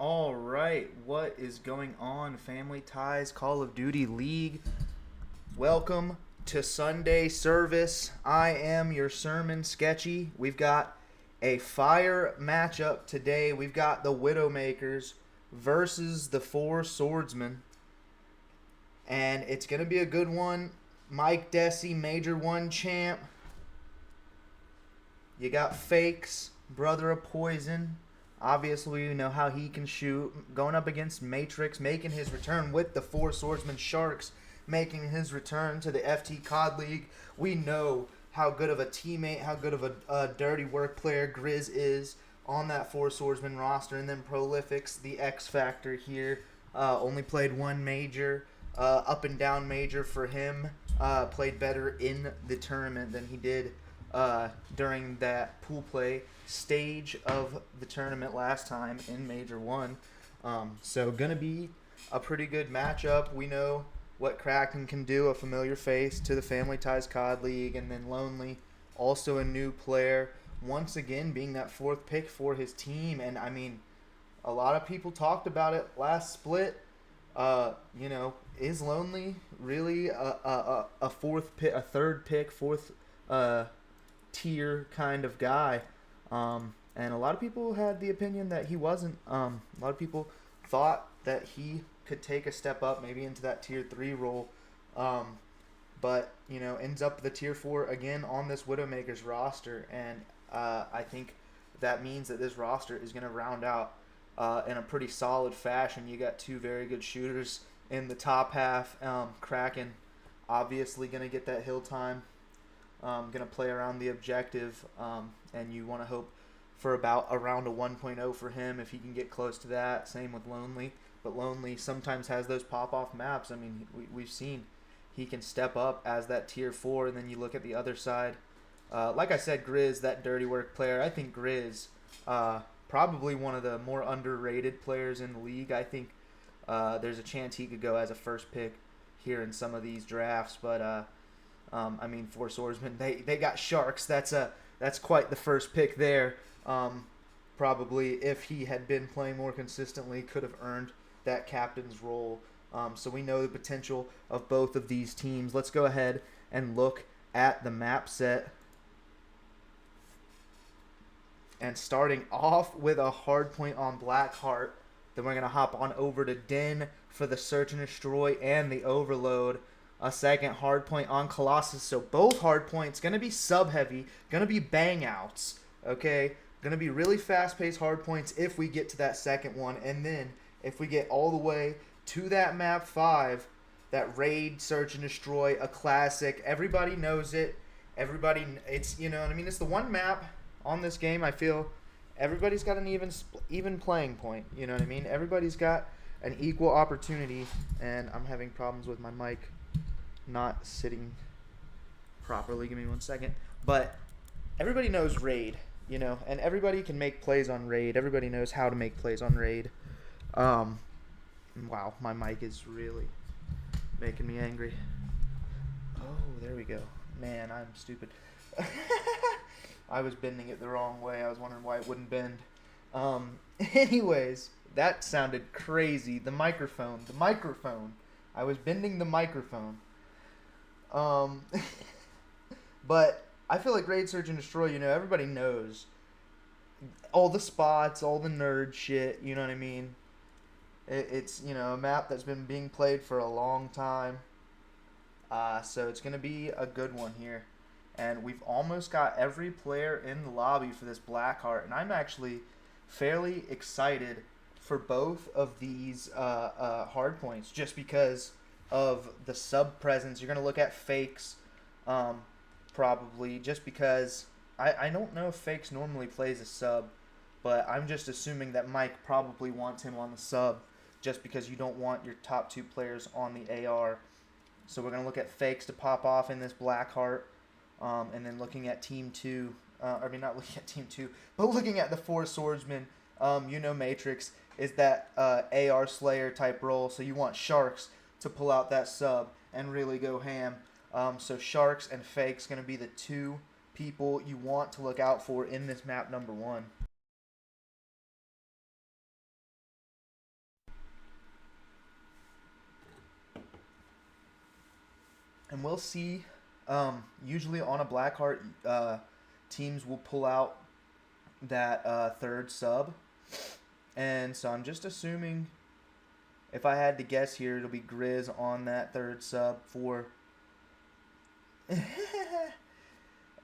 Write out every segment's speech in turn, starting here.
All right, what is going on, Family Ties Call of Duty League? Welcome to Sunday service. I am your sermon sketchy. We've got a fire matchup today. We've got the Widowmakers versus the Four Swordsmen, and it's going to be a good one. Mike Desi, Major 1 champ. You got Fakes, Brother of Poison. Obviously, you know how he can shoot. Going up against Matrix, making his return with the Four Swordsman Sharks, making his return to the FT COD League. We know how good of a teammate, how good of a dirty work player Grizz is on that Four Swordsman roster. And then Prolific's the X Factor here. Only played one major, up and down major for him. Played better in the tournament than he did during that pool play stage of the tournament last time in Major 1. So going to be a pretty good matchup. We know what Kraken can do, a familiar face to the Family Ties COD League, and then Lonely, also a new player, once again being that fourth pick for his team. And, I mean, a lot of people talked about it last split. Is Lonely really a fourth pick, a third pick, fourth tier kind of guy? And a lot of people had the opinion that he wasn't. A lot of people thought that he could take a step up, maybe into that tier 3 role. But ends up the tier 4 again on this Widowmakers roster. And I think that means that this roster is going to round out in a pretty solid fashion. You got two very good shooters in the top half. Kraken obviously going to get that hill time. Going to play around the objective, and you want to hope for about around a 1.0 for him if he can get close to that. Same with Lonely, but Lonely sometimes has those pop-off maps. I mean, we've seen he can step up as that tier 4, and then you look at the other side. Like I said, Grizz, that dirty work player. I think Grizz, probably one of the more underrated players in the league. I think there's a chance he could go as a first pick here in some of these drafts, but Four Swordsmen, they got Sharks. That's quite the first pick there. Probably if he had been playing more consistently, could have earned that captain's role. So we know the potential of both of these teams. Let's go ahead and look at the map set. And starting off with a hard point on Blackheart, then we're going to hop on over to Den for the Search and Destroy and the Overload. A second hard point on Colossus. So both hard points going to be sub-heavy, going to be bang-outs, okay? Going to be really fast-paced hard points if we get to that second one. And then if we get all the way to that map 5, that Raid, Search and Destroy, a classic. Everybody knows it. It's, it's the one map on this game. I feel everybody's got an even playing point. You know what I mean? Everybody's got an equal opportunity. And I'm having problems with my mic not sitting properly. Give me 1 second. But everybody knows Raid, and everybody can make plays on Raid. Everybody knows how to make plays on Raid. Wow, my mic is really making me angry. Oh, there we go. Man, I'm stupid. I was bending it the wrong way. I was wondering why it wouldn't bend. Anyways, that sounded crazy. The microphone. I was bending the microphone. But I feel like Raid, Search and Destroy, everybody knows all the spots, all the nerd shit, you know what I mean? It's, a map that's been being played for a long time. So it's going to be a good one here. And we've almost got every player in the lobby for this Blackheart. And I'm actually fairly excited for both of these hard points just because of the sub presence. You're going to look at Fakes probably just because I don't know if Fakes normally plays a sub, but I'm just assuming that Mike probably wants him on the sub just because you don't want your top 2 players on the AR. So we're going to look at Fakes to pop off in this Blackheart, and then looking at Team 2, not looking at Team 2, but looking at the Four Swordsmen. Matrix is that AR Slayer type role, so you want Sharks to pull out that sub and really go ham. So Sharks and Fakes going to be the 2 people you want to look out for in this map number 1. And we'll see. Usually on a Blackheart, teams will pull out that third sub. And so I'm just assuming, if I had to guess here, it'll be Grizz on that third sub for...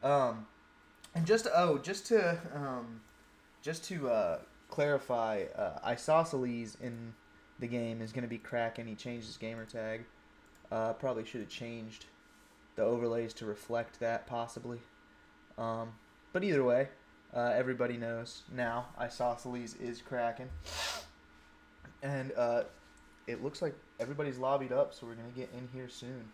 and just to clarify, Isosceles in the game is going to be Kraken. He changed his gamer tag. Probably should have changed the overlays to reflect that, possibly. But either way, everybody knows now Isosceles is Kraken. And it looks like everybody's lobbied up, so we're going to get in here soon.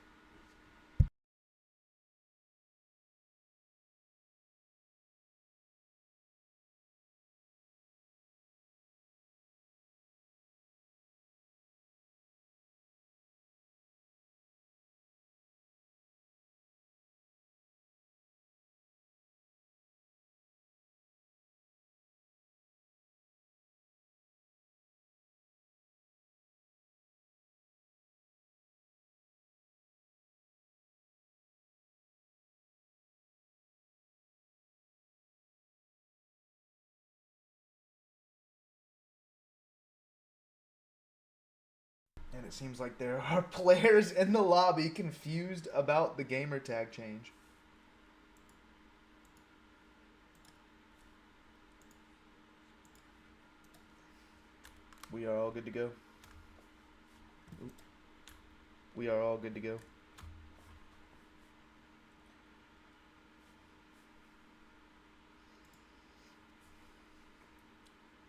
And it seems like there are players in the lobby confused about the gamer tag change. We are all good to go. We are all good to go.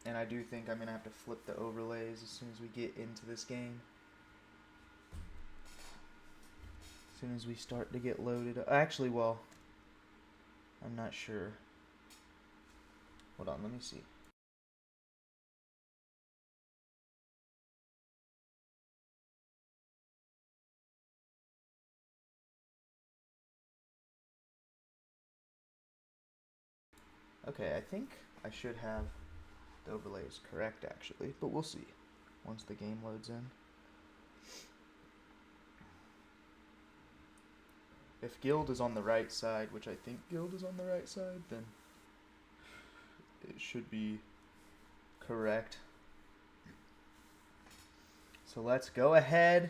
And I do think I'm going to have to flip the overlays as soon as we get into this game. As soon as we start to get loaded. Actually, well, I'm not sure. Hold on, let me see. Okay, I think I should have the overlays correct, actually, but we'll see once the game loads in. If Guild is on the right side, which I think Guild is on the right side, then it should be correct. So let's go ahead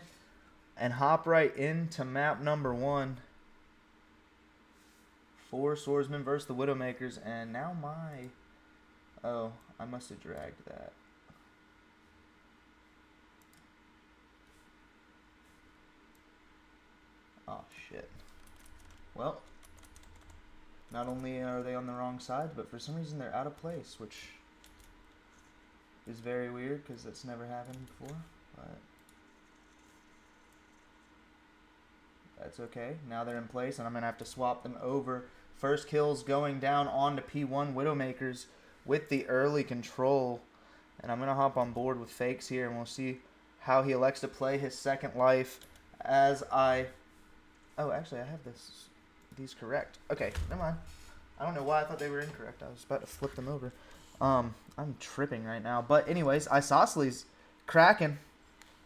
and hop right into map number 1. 4 Swordsmen versus the Widowmakers, and now my... Oh, I must have dragged that. Oh, shit. Well, not only are they on the wrong side, but for some reason they're out of place, which is very weird because that's never happened before, but that's okay. Now they're in place, and I'm going to have to swap them over. First kills going down onto P1 Widowmakers with the early control. And I'm going to hop on board with Fakes here, and we'll see how he elects to play his second life as I... Oh, actually, I have these correct. Okay, never mind. I don't know why I thought they were incorrect. I was about to flip them over. I'm tripping right now. But anyways, Isosceles Kraken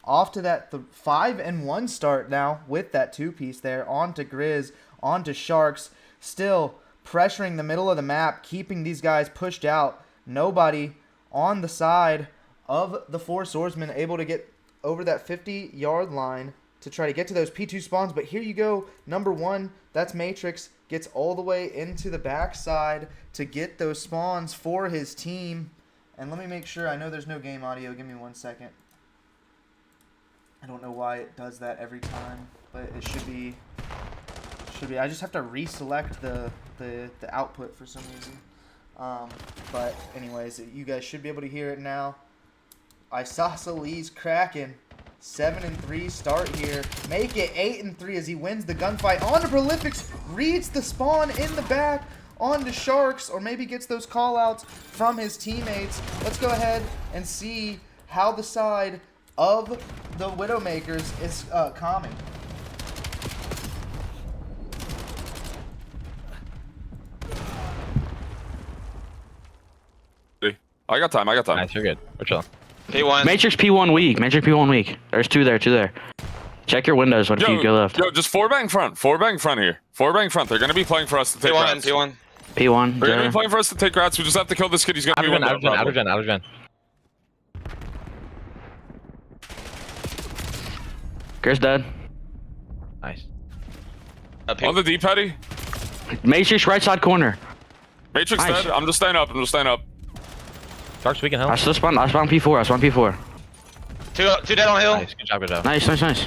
off to that 5-1 start now with that 2-piece there. On to Grizz, on to Sharks. Still pressuring the middle of the map, keeping these guys pushed out. Nobody on the side of the 4 Swordsmen able to get over that 50-yard line to try to get to those P2 spawns. But here you go. Number 1, that's Matrix, gets all the way into the backside to get those spawns for his team. And let me make sure. I know there's no game audio. Give me 1 second. I don't know why it does that every time, but it should be. I just have to reselect the output for some reason. But anyways, you guys should be able to hear it now. Isosceles Kraken, 7-3 start here. Make it 8-3 as he wins the gunfight. On to Prolifics, reads the spawn in the back. On to Sharks, or maybe gets those callouts from his teammates. Let's go ahead and see how the side of the Widowmakers is calming. I got time. Nice, you're good. We're chilling. P1. Matrix P1 weak. Matrix P1 weak. There's two there. Check your windows when you go left. Yo, just 4 bang front. 4 bang front here. 4 bang front. They're gonna be playing for us to take rats. P1. P1. They're gonna be playing for us to take rats. We just have to kill this kid. He's gonna be window. Outer gen. Chris dead. Nice. On the D patty. Matrix right side corner. Matrix Nice. dead. I'm just staying up. Sharks, we can help. I spawned P4. Two dead on hill. Nice, good job. Nice.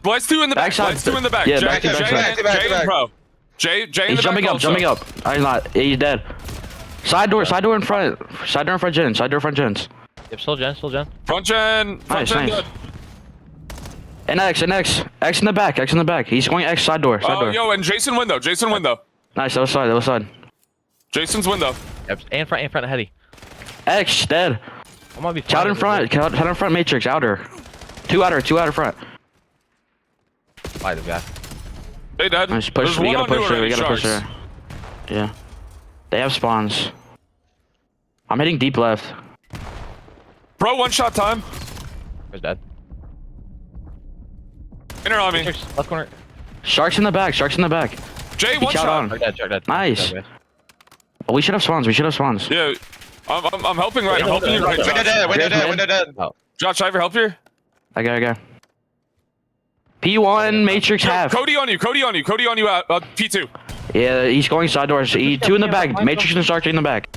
Bless 2 in the back. Backside. Bless 2 in the back. Yeah, Jay, back to Jay and Pro. Jay in He's the jumping back up, jumping up. I'm not. He's dead. Side door in front. Side door front gens. Yep, still gen. Front gen Nice. dead. And X in the back. He's going X side door. Yo, and Jason window. Nice, that was side. Jason's window. Yep, and front heady. X dead. I might be Out in front, Matrix, outer. Two outer front. Fight the guy. They dead. Nice, push. We gotta push her. Yeah. They have spawns. I'm hitting deep left. Pro 1 shot time. Where's dead? Inner on me. Matrix, left corner. Sharks in the back. Jay, He 1 shot shot. on. Shark dead. Nice. Oh, we should have spawns. Yeah. I'm helping right. I'm helping you right. Window dead. Oh. Josh, should I ever help you? I got. P1 Matrix half. Cody on you out. P2. Yeah, he's going side doors. Two in the back. Matrix and Shark in the back.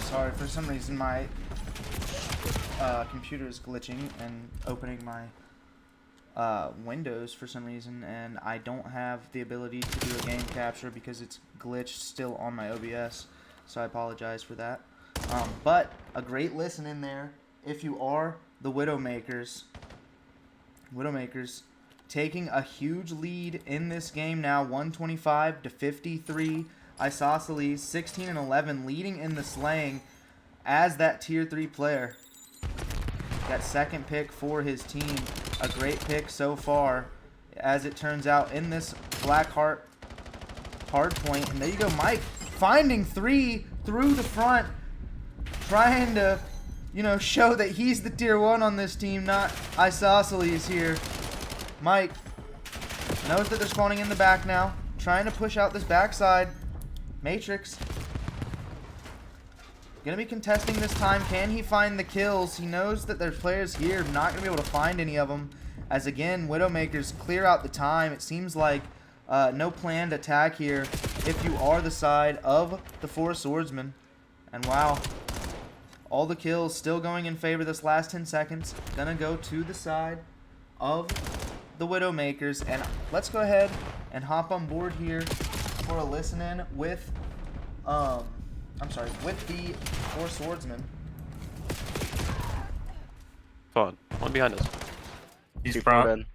Sorry, for some reason my computer is glitching and opening my windows for some reason, and I don't have the ability to do a game capture because it's glitched still on my OBS, so I apologize for that. But a great listen in there if you are the Widowmakers. Widowmakers taking a huge lead in this game now, 125 to 53. Isosceles 16 and 11, leading in the slaying as that tier 3 player. That second pick for his team, a great pick so far, as it turns out in this Blackheart hardpoint. And there you go, Mike finding 3 through the front, trying to, show that he's the tier 1 on this team, not Isosceles here. Mike knows that they're spawning in the back now, trying to push out this backside. Matrix gonna be contesting this time. Can he find the kills? He knows that there's players here, not gonna be able to find any of them, as again Widowmakers clear out the time. It seems like no planned attack here if you are the side of the 4 swordsmen. And wow, all the kills still going in favor this last 10 seconds. Gonna go to the side of the Widowmakers. And let's go ahead and hop on board here for a listen in with with the 4 swordsmen. Fun. One behind us. He's front.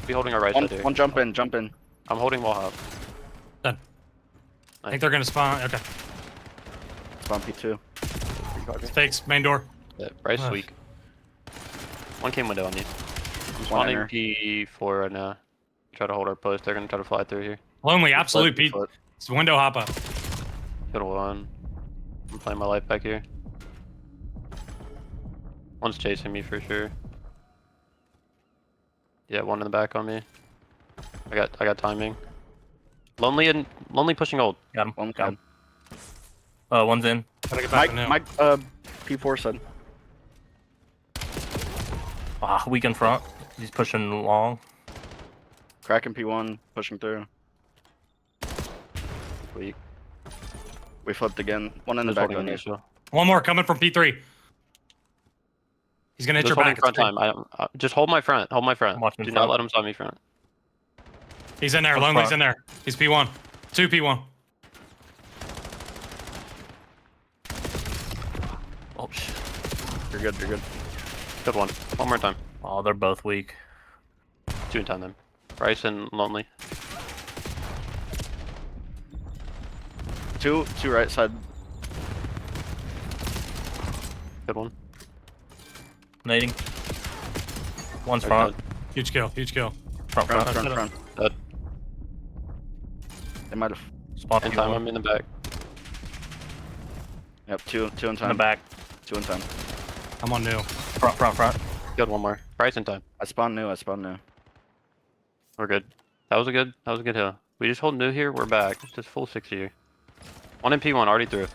Be holding our right side here. One jump in. I'm holding wall hop. Done. I think they're gonna spawn. Okay. Spawn P2. Fakes, main door. Yeah, Bryce is weak. One came window on you. I'm spawning P4 right now. Try to hold our post. They're gonna try to fly through here. Lonely, absolute Pete. It's window hop up. Hit one. I'm playing my life back here. One's chasing me for sure. Yeah, one in the back on me. I got timing. Lonely pushing old. Got him. Got him. One's in. Gotta get back now. Mike, P4 said. Weak in front. He's pushing long. Cracking P1, pushing through. Weak. We flipped again. One in the back on you. One more coming from P3. He's gonna hit your back. Front time. Just hold my front. Hold my front. Do not let him stop me front. He's in there. Lonely's in there. He's P1. 2 P1. Oh shit. You're good. Good one. One more time. Oh, they're both weak. 2 in time then. Bryce and Lonely. Two right side. Good one. Nading. One's front. Huge kill. Front. Dead. They might have. Spawned In time, I'm in the back. Yep, two in time. In the back. 2 in time. I'm on new. Front. Killed one more. Price in time. I spawned new. We're good. That was a good hill. We just hold new here. We're back. Just full 60 here. One in P1 already through.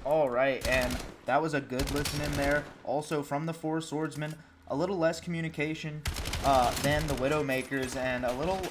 All right, and that was a good listen in there. Also from the four swordsmen, a little less communication than the Widowmakers and a little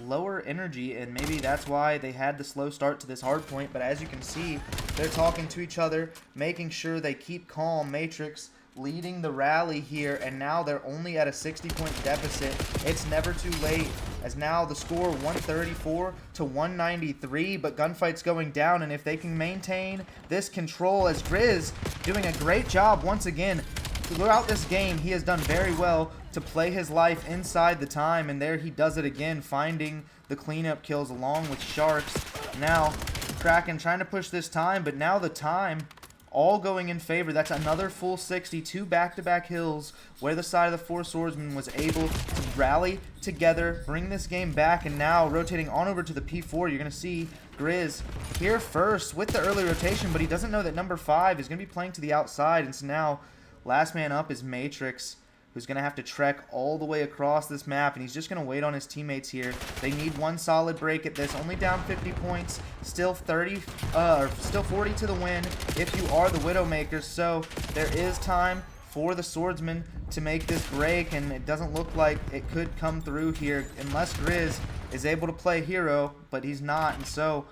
lower energy, and maybe that's why they had the slow start to this hard point. But as you can see, they're talking to each other, making sure they keep calm. Matrix leading the rally here, and now they're only at a 60-point deficit. It's never too late, as now the score 134 to 193, but gunfight's going down, and if they can maintain this control, as Grizz doing a great job once again throughout this game, he has done very well to play his life inside the time, and there he does it again, finding the cleanup kills along with Sharks. Now Kraken trying to push this time, but now the time all going in favor. That's another full 60, 2 back-to-back hills where the side of the four swordsmen was able to rally together, bring this game back, and now rotating on over to the P4, you're going to see Grizz here first with the early rotation, but he doesn't know that number 5 is going to be playing to the outside, and so now last man up is Matrix, who's going to have to trek all the way across this map, and he's just going to wait on his teammates here. They need one solid break at this. Only down 50 points, still 40 to the win if you are the Widowmakers. So there is time for the swordsman to make this break, and it doesn't look like it could come through here unless Grizz is able to play hero, but he's not, and so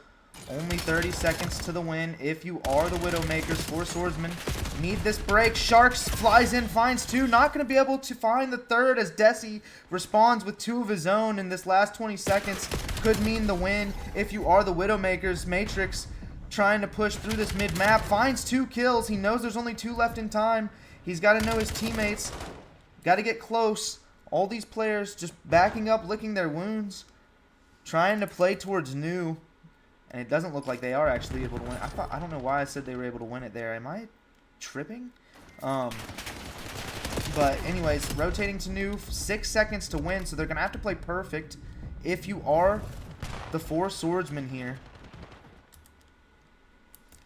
only 30 seconds to the win if you are the Widowmakers. Four swordsmen need this break. Sharks flies in, finds 2. Not going to be able to find the third as Desi responds with 2 of his own in this last 20 seconds. Could mean the win if you are the Widowmakers. Matrix trying to push through this mid-map. Finds 2 kills. He knows there's only 2 left in time. He's got to know his teammates. Got to get close. All these players just backing up, licking their wounds. Trying to play towards new. And it doesn't look like they are actually able to win. I don't know why I said they were able to win it there. Am I tripping? But anyways, rotating to new. 6 seconds to win, so they're going to have to play perfect if you are the four swordsmen here.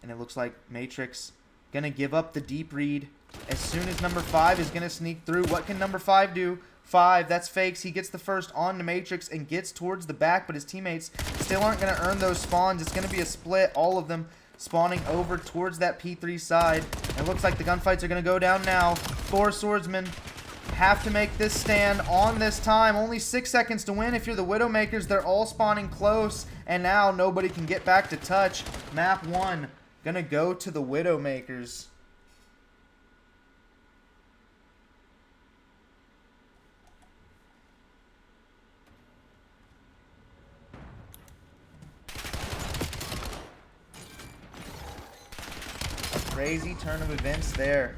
And it looks like Matrix going to give up the deep read as soon as number 5 is going to sneak through. What can number 5 do? 5, that's fakes. He gets the first on to Matrix and gets towards the back, but his teammates still aren't going to earn those spawns. It's going to be a split, all of them spawning over towards that P3 side. It looks like the gunfights are going to go down now. Four swordsmen have to make this stand on this time. Only 6 seconds to win if you're the Widowmakers. They're all spawning close, and now nobody can get back to touch. Map 1 going to go to the Widowmakers. Crazy turn of events there.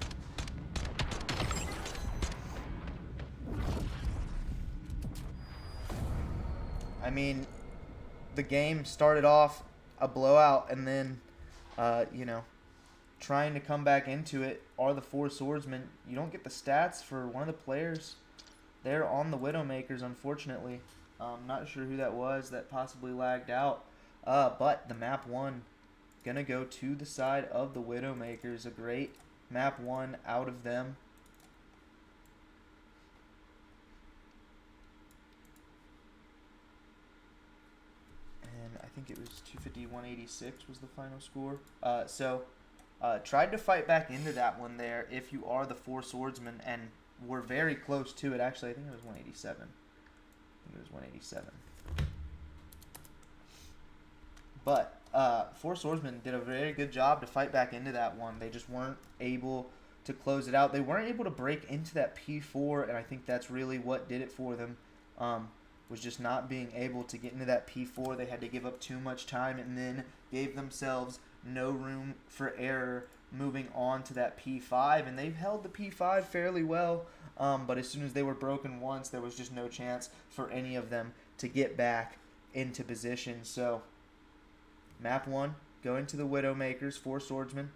I mean, the game started off a blowout, and then, you know, trying to come back into it are the four swordsmen. You don't get the stats for one of the players there on the Widowmakers, unfortunately. Not sure who that was that possibly lagged out. But the map 1 gonna go to the side of the Widowmakers. A great map 1 out of them. And I think it was 250-186 was the final score. Tried to fight back into that one there if you are the four swordsmen, and we're very close to it. Actually, I think it was 187. I think it was 187. But four swordsmen did a very good job to fight back into that one. They just weren't able to close it out. They weren't able to break into that P4, and I think that's really what did it for them, was just not being able to get into that P4. They had to give up too much time and then gave themselves no room for error moving on to that P5, and they've held the P5 fairly well, but as soon as they were broken once, there was just no chance for any of them to get back into position. So map 1 going to the Widowmakers. Four swordsmen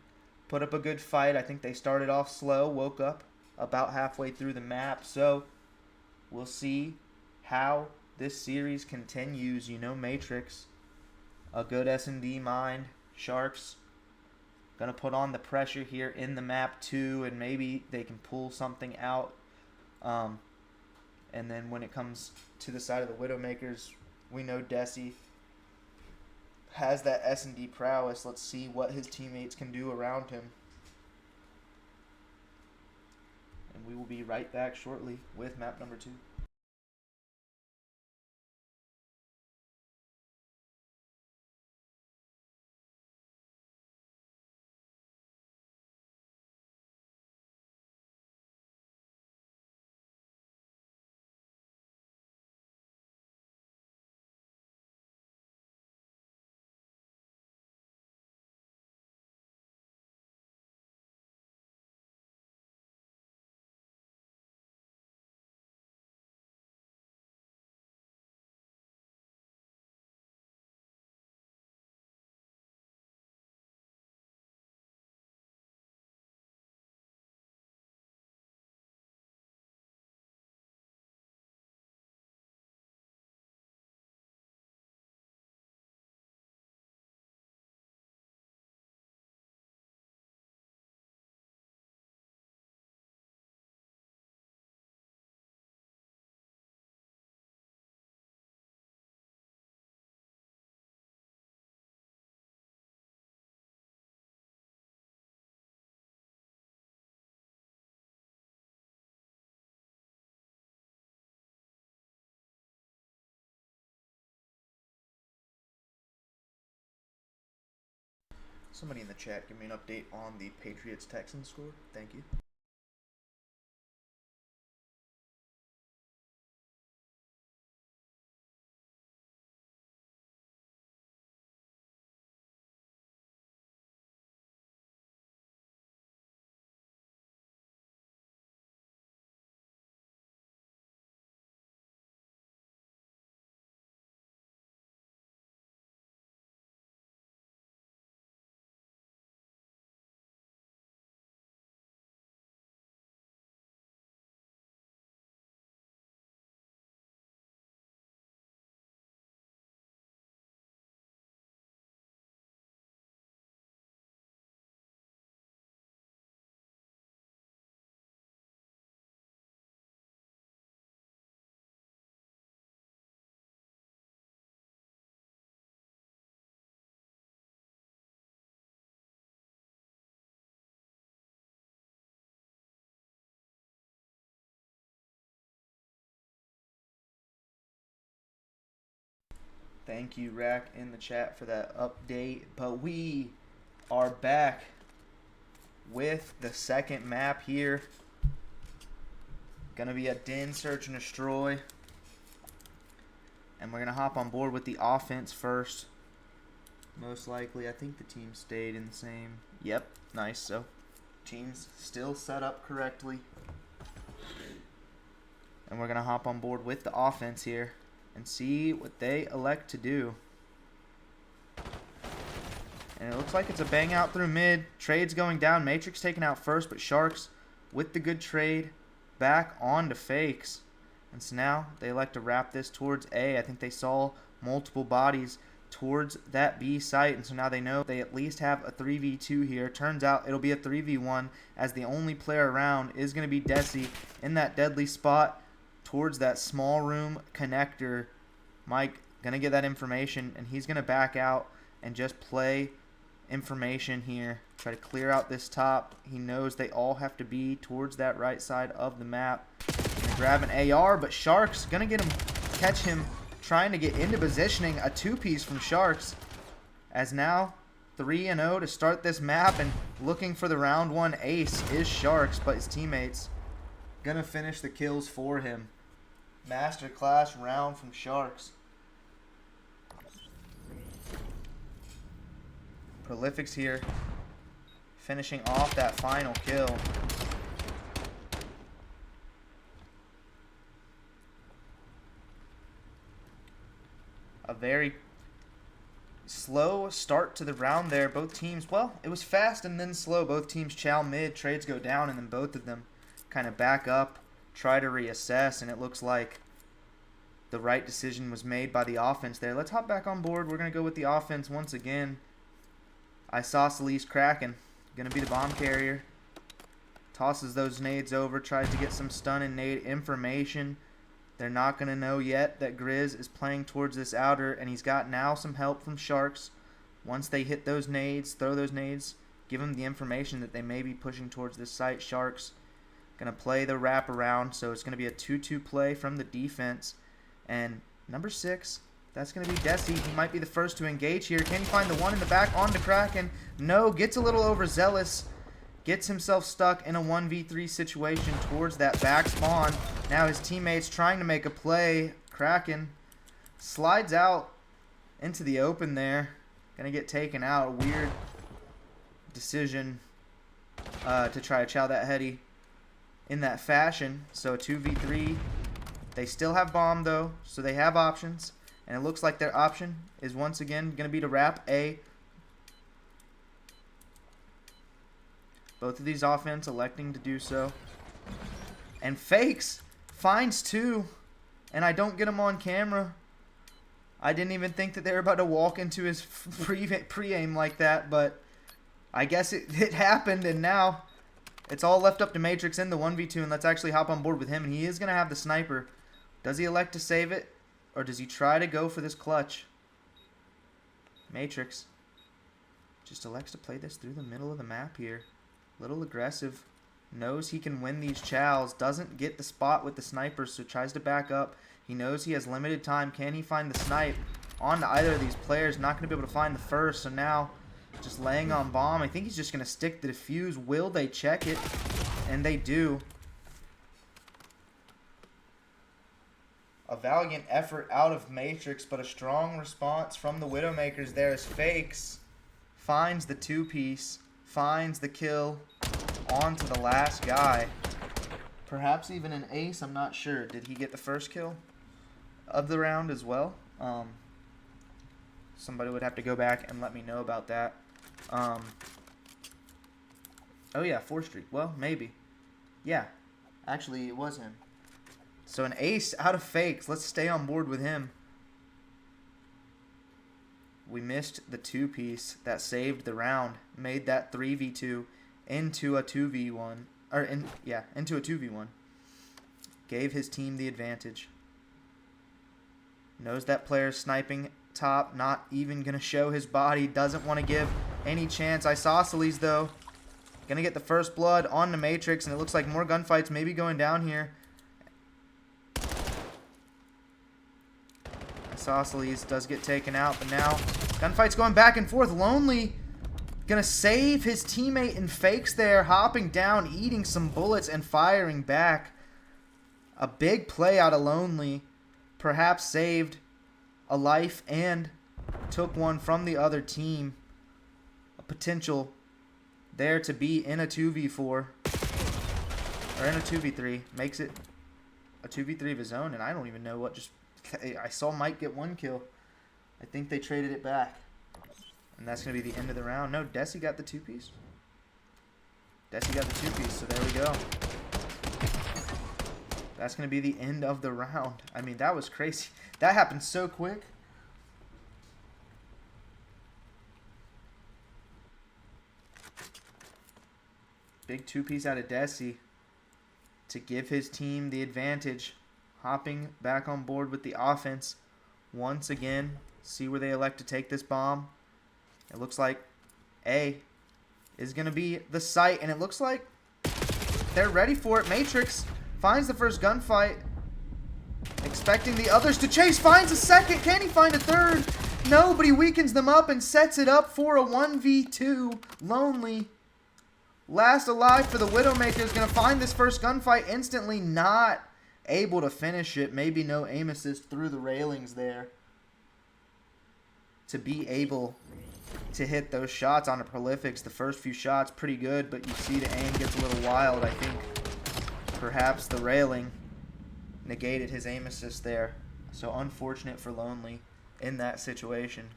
put up a good fight. I think they started off slow, woke up about halfway through the map, so we'll see how this series continues. You know, Matrix, a good S&D mind. Sharks Gonna put on the pressure here in the map too, and maybe they can pull something out. And then when it comes to the side of the Widowmakers, we know Desi has that S&D prowess. Let's see what his teammates can do around him. And we will be right back shortly with map number 2. Somebody in the chat give me an update on the Patriots-Texans score. Thank you. Thank you, Rack, in the chat for that update. But we are back with the second map here. Gonna be a Den, Search, and Destroy. And we're gonna hop on board with the offense first. Most likely, I think the team stayed in the same. Yep, nice. So, team's still set up correctly. And we're gonna hop on board with the offense here and see what they elect to do. And it looks like it's a bang out through mid. Trade's going down. Matrix taken out first, but Sharks with the good trade back on to Fakes. And so now they elect to wrap this towards A. I think they saw multiple bodies towards that B site, and so now they know they at least have a 3v2 here. Turns out it'll be a 3v1 as the only player around is going to be Desi in that deadly spot towards that small room connector. Mike gonna get that information, and he's gonna back out and just play information here. Try to clear out this top. He knows they all have to be towards that right side of the map. Gonna grab an AR, but Sharks gonna get him, catch him trying to get into positioning. A two-piece from Sharks, as now 3-0 to start this map, and looking for the round 1 ace is Sharks, but his teammates gonna finish the kills for him. Masterclass round from Sharks. Prolific's here, finishing off that final kill. A very slow start to the round there. Both teams, well, it was fast and then slow. Both teams chow mid, trades go down, and then both of them kind of back up, try to reassess, and it looks like the right decision was made by the offense there. Let's hop back on board. We're going to go with the offense once again. Isosceles cracking. Gonna be the bomb carrier. Tosses those nades over, tries to get some stun and nade information. They're not gonna know yet that Grizz is playing towards this outer, and he's got now some help from Sharks. Once they hit those nades, throw those nades, give them the information that they may be pushing towards this site. Sharks gonna play the wraparound, so it's gonna be a 2-2 play from the defense. And number 6, that's gonna be Desi. He might be the first to engage here. Can he find the one in the back onto Kraken? No, gets a little overzealous. Gets himself stuck in a 1v3 situation towards that back spawn. Now his teammates trying to make a play. Kraken slides out into the open there. Gonna get taken out. A weird decision to try to chow that heady in that fashion. So 2v3. They still have bomb though, so they have options. And it looks like their option is once again gonna be to wrap A. Both of these offense electing to do so. And Fakes finds 2. And I don't get him on camera. I didn't even think that they were about to walk into his pre-aim like that. But I guess it happened. And now it's all left up to Matrix in the 1v2. And let's actually hop on board with him. And he is going to have the sniper. Does he elect to save it? Or does he try to go for this clutch? Matrix just elects to play this through the middle of the map here. Little aggressive. Knows he can win these chows. Doesn't get the spot with the sniper, so tries to back up. He knows he has limited time. Can he find the snipe on to either of these players? Not going to be able to find the first, so now just laying on bomb. I think he's just going to stick the defuse. Will they check it? And they do. A valiant effort out of Matrix, but a strong response from the Widowmakers there as Fakes finds the 2-piece. Finds the kill onto the last guy. Perhaps even an ace, I'm not sure. Did he get the first kill of the round as well? Somebody would have to go back and let me know about that. Oh yeah, 4th streak. Well, maybe. Yeah, actually it was him. So an ace out of Fakes. Let's stay on board with him. We missed the 2-piece that saved the round, made that 3v2 into a 2v1, into a 2v1. Gave his team the advantage. Knows that player's sniping top, not even gonna show his body, doesn't want to give any chance. Isosceles though, gonna get the first blood on the Matrix, and it looks like more gunfights maybe going down here. Isosceles does get taken out, but now gunfight's going back and forth. Lonely gonna save his teammate in Fakes there, hopping down, eating some bullets and firing back. A big play out of Lonely. Perhaps saved a life and took one from the other team. A potential there to be in a 2v4 or in a 2v3. Makes it a 2v3 of his own, and I don't even know what just... I saw Mike get 1 kill. I think they traded it back. And that's going to be the end of the round. No, Desi got the 2-piece. Desi got the 2-piece, so there we go. That's going to be the end of the round. I mean, that was crazy. That happened so quick. Big 2-piece out of Desi to give his team the advantage. Hopping back on board with the offense once again. See where they elect to take this bomb. It looks like A is going to be the site, and it looks like they're ready for it. Matrix finds the first gunfight, expecting the others to chase. Finds a second. Can he find a third? No, but he weakens them up and sets it up for a 1v2. Lonely, last alive for the Widowmaker, is going to find this first gunfight instantly. Not able to finish it. Maybe no aim assist through the railings there to be able to hit those shots on the prolifics. The first few shots pretty good, but you see the aim gets a little wild. I think perhaps the railing negated his aim assist there. So unfortunate for Lonely in that situation.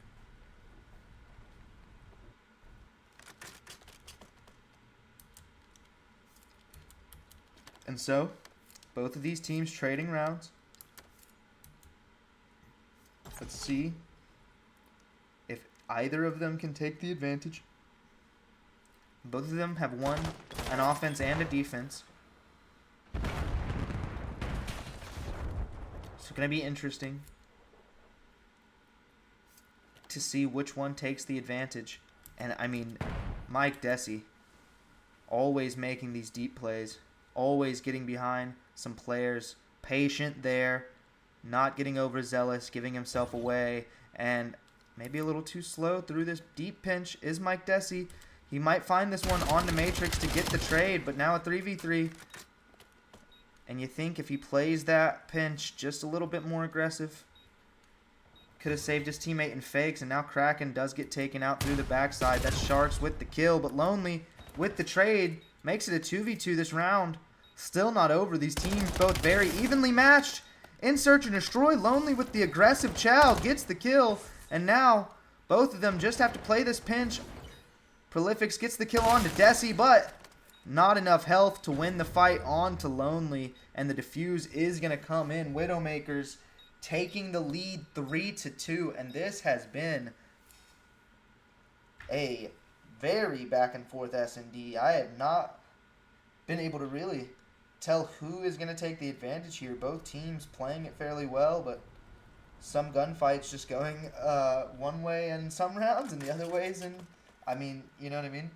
And so both of these teams trading rounds. Let's see if either of them can take the advantage. Both of them have won an offense and a defense. It's going to be interesting to see which one takes the advantage. And, I mean, Mike Desi, always making these deep plays, always getting behind some players, patient there, not getting overzealous, giving himself away, and maybe a little too slow through this deep pinch is Mike Desi. He might find this one on the Matrix to get the trade, but now a 3v3. And you think if he plays that pinch just a little bit more aggressive, could have saved his teammate in fakes, and now Kraken does get taken out through the backside. That's Sharks with the kill, but Lonely with the trade makes it a 2v2 this round. Still not over. These teams both very evenly matched. In Search and Destroy, Lonely with the aggressive chow gets the kill, and now both of them just have to play this pinch. Prolifics gets the kill on to Desi, but not enough health to win the fight on to Lonely, and the defuse is going to come in. Widowmakers taking the lead 3-2, and this has been a very back and forth S&D. I have not been able to really tell who is going to take the advantage here. Both teams playing it fairly well, but some gunfights just going one way in some rounds and the other ways, and I mean, you know what I mean?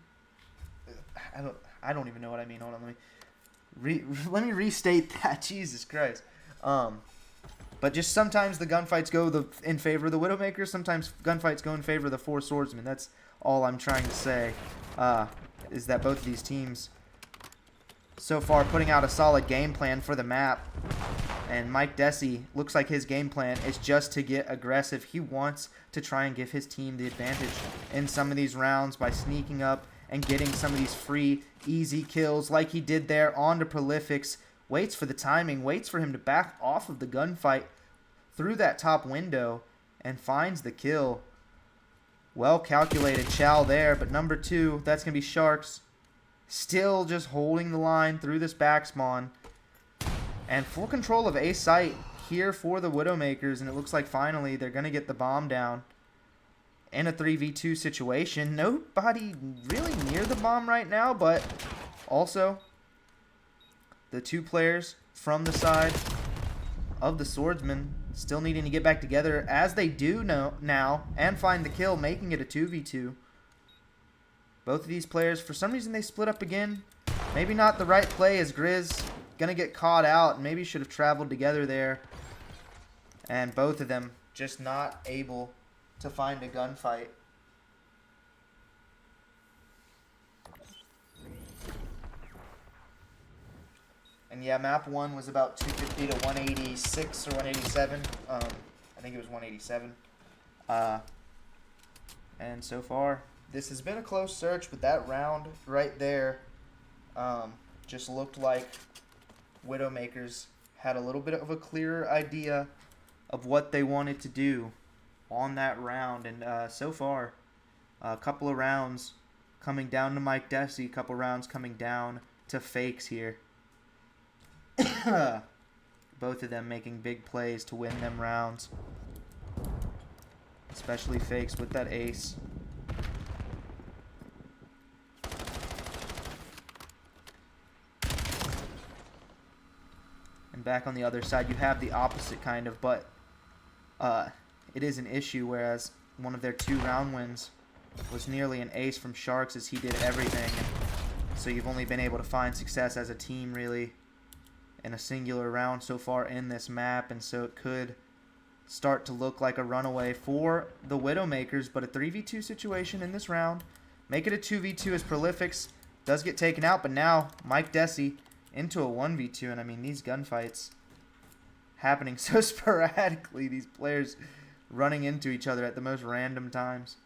I don't even know what I mean. Hold on, let me restate that. Jesus Christ. But just sometimes the gunfights go in favor of the Widowmaker. Sometimes gunfights go in favor of the Four Swordsmen. That's all I'm trying to say. Is that both of these teams so far putting out a solid game plan for the map. And Mike Desi looks like his game plan is just to get aggressive. He wants to try and give his team the advantage in some of these rounds by sneaking up and getting some of these free, easy kills like he did there on to Prolifics. Waits for the timing, waits for him to back off of the gunfight through that top window and finds the kill. Well calculated chow there, but number 2, that's going to be Sharks. Still just holding the line through this back spawn. And full control of A site here for the Widowmakers, and it looks like finally they're going to get the bomb down in a 3v2 situation. Nobody really near the bomb right now, but also the 2 players from the side of the Swordsman still needing to get back together, as they do now, and find the kill, making it a 2v2. Both of these players, for some reason, they split up again. Maybe not the right play, as Grizz going to get caught out, and maybe should have traveled together there. And both of them just not able to find a gunfight. And yeah, map 1 was about 250 to 186 or 187. I think it was 187. And so far, this has been a close search, but that round right there just looked like Widowmakers had a little bit of a clearer idea of what they wanted to do on that round. And so far, a couple of rounds coming down to Mike Desi, a couple rounds coming down to Fakes here. Both of them making big plays to win them rounds. Especially Fakes with that ace. And back on the other side, you have the opposite kind of, but it is an issue, whereas one of their 2 round wins was nearly an ace from Sharks, as he did everything. And so you've only been able to find success as a team, really, in a singular round so far in this map, and so it could start to look like a runaway for the Widowmakers, but a 3v2 situation in this round. Make it a 2v2 as Prolifics does get taken out, but now Mike Desi into a 1v2, and I mean, these gunfights happening so sporadically, these players running into each other at the most random times.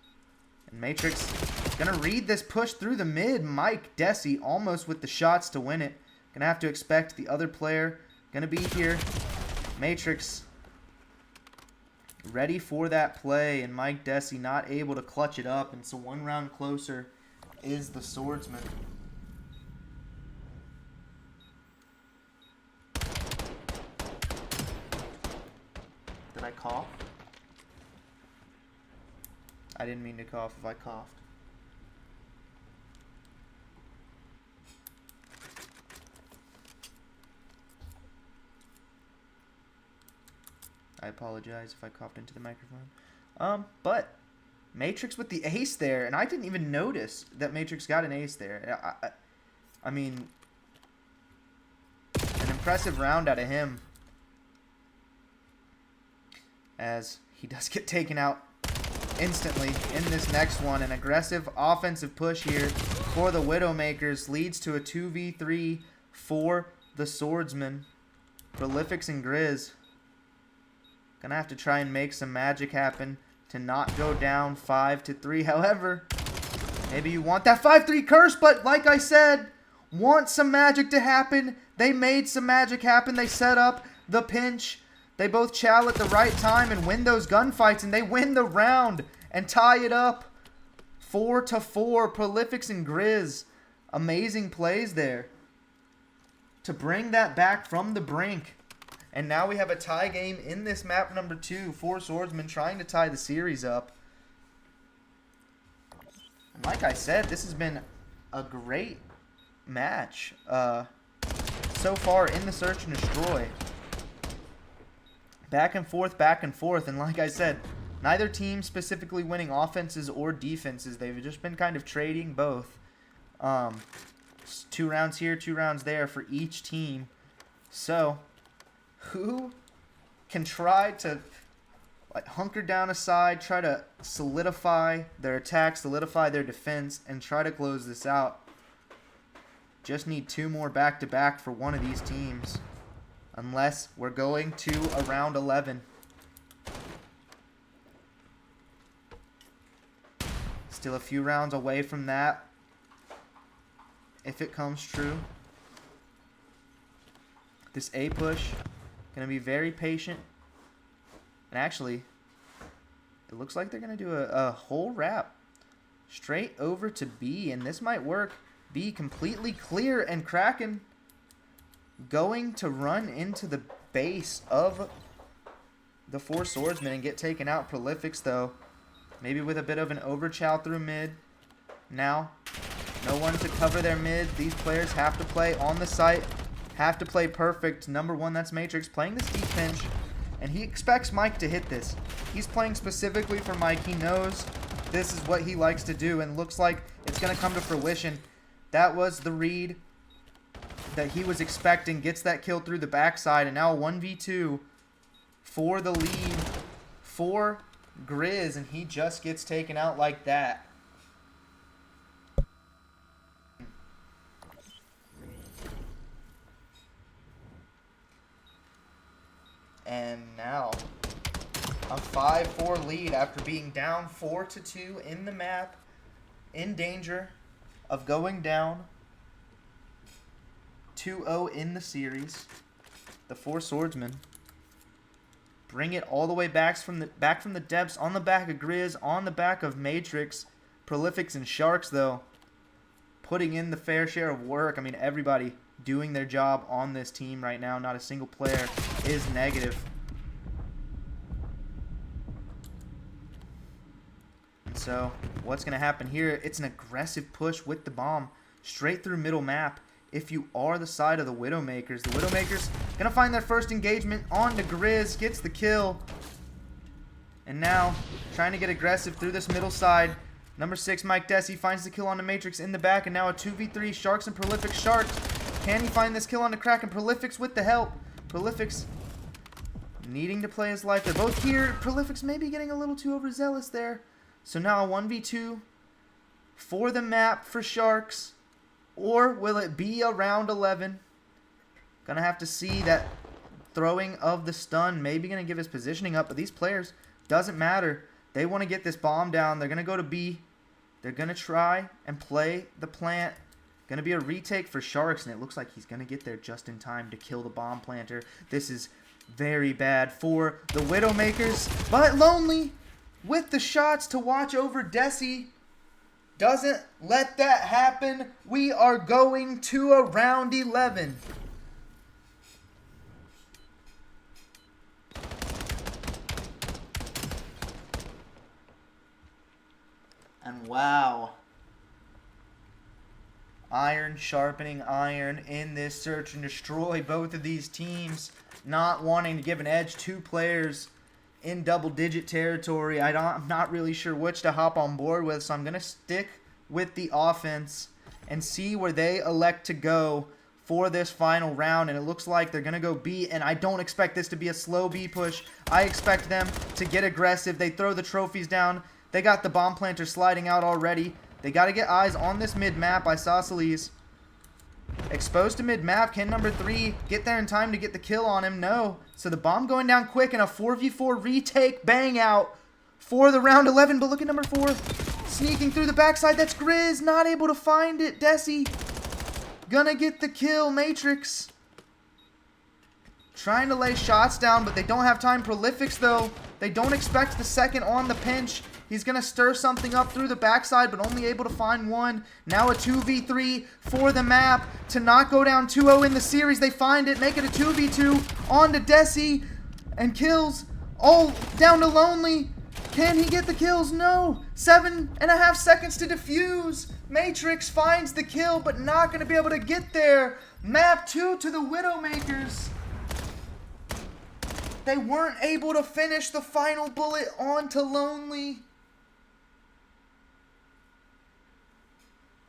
And Matrix gonna read this push through the mid. Mike Desi almost with the shots to win it. Gonna have to expect the other player gonna be here. Matrix ready for that play, and Mike Desi not able to clutch it up, and so 1 round closer is the Swordsman. Did I cough? I didn't mean to cough if I coughed. I apologize if I coughed into the microphone. But Matrix with the ace there, and I didn't even notice that Matrix got an ace there. I mean, an impressive round out of him, as he does get taken out instantly in this next one. An aggressive offensive push here for the Widowmakers leads to a 2v3 for the Swordsman. Prolifics and Grizz gonna have to try and make some magic happen to not go down 5-3. However, maybe you want that 5-3 curse, but like I said, want some magic to happen. They made some magic happen. They set up the pinch. They both chow at the right time and win those gunfights, and they win the round and tie it up 4-4. Prolifics and Grizz. Amazing plays there to bring that back from the brink. And now we have a tie game in this map number 2. 4 Swordsmen trying to tie the series up. And like I said, this has been a great match so far in the Search and Destroy. Back and forth. And like I said, neither team specifically winning offenses or defenses. They've just been kind of trading both. 2 rounds here, 2 rounds there for each team. So who can try to hunker down aside, try to solidify their attack, solidify their defense, and try to close this out? Just need 2 more back-to-back for one of these teams, unless we're going to a round 11. Still a few rounds away from that, if it comes true. This A push, going to be very patient. And actually, it looks like they're going to do a whole wrap straight over to B. And this might work. B completely clear, and Kraken going to run into the base of the 4 Swordsmen and get taken out. Prolifics, though, maybe with a bit of an overchow through mid. Now, no one to cover their mid. These players have to play on the site, have to play perfect. Number 1, that's Matrix, playing this deep pinch, and he expects Mike to hit this. He's playing specifically for Mike. He knows this is what he likes to do, and looks like it's going to come to fruition. That was the read that he was expecting. Gets that kill through the backside, and now a 1v2 for the lead for Grizz, and he just gets taken out like that. And now a 5-4 lead after being down 4-2 in the map, in danger of going down 2-0 in the series. The 4 Swordsmen bring it all the way back from the depths, on the back of Grizz, on the back of Matrix. Prolifics and Sharks, though, putting in the fair share of work. I mean, everybody doing their job on this team right now. Not a single player is negative. And so what's going to happen here? It's an aggressive push with the bomb straight through middle map. If you are the side of the Widowmakers, the Widowmakers going to find their first engagement on to Grizz, gets the kill. And now trying to get aggressive through this middle side. Number 6, Mike Desi, finds the kill on the Matrix in the back, and now a 2v3, Sharks and Prolifics. Sharks, can he find this kill on the Kraken? Prolifics with the help. Prolifics needing to play his life. They're both here. Prolifics maybe getting a little too overzealous there. So now a 1v2 for the map for Sharks. Or will it be a round 11? Gonna have to see. That throwing of the stun maybe gonna give his positioning up, but these players, doesn't matter. They want to get this bomb down. They're gonna go to B. They're gonna try and play the plant. Gonna be a retake for Sharks, and it looks like he's gonna get there just in time to kill the bomb planter. This is very bad for the Widowmakers, but Lonely with the shots to watch over Desi doesn't let that happen. We are going to a round 11. And wow. Iron sharpening iron in this search and destroy. Both of these teams not wanting to give an edge. 2 players in double-digit territory. I'm not really sure which to hop on board with, so I'm going to stick with the offense and see where they elect to go for this final round. And it looks like they're going to go B, and I don't expect this to be a slow B push. I expect them to get aggressive. They throw the trophies down. They got the bomb planter sliding out already. They got to get eyes on this mid-map. Isosceles exposed to mid-map. Can number 3 get there in time to get the kill on him? No. So the bomb going down quick and a 4v4 retake bang out for the round 11. But look at number 4 sneaking through the backside. That's Grizz. Not able to find it. Desi gonna get the kill. Matrix trying to lay shots down, but they don't have time. Prolifics, though, they don't expect the second on the pinch. He's going to stir something up through the backside, but only able to find one. Now a 2v3 for the map to not go down 2-0 in the series. They find it, make it a 2v2 on to Desi, and kills all down to Lonely. Can he get the kills? No. 7.5 seconds to defuse. Matrix finds the kill, but not going to be able to get there. Map 2 to the Widowmakers. They weren't able to finish the final bullet onto Lonely.